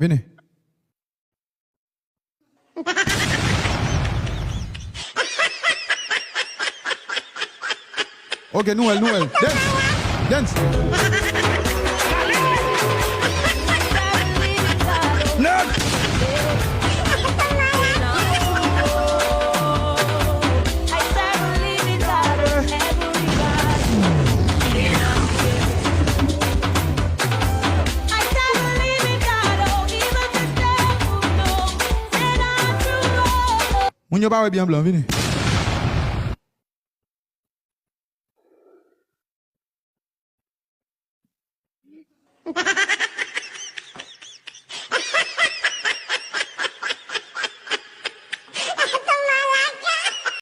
Venez. Ok, Noël. Dance. Look. Moun yo pas bien blanc, venez.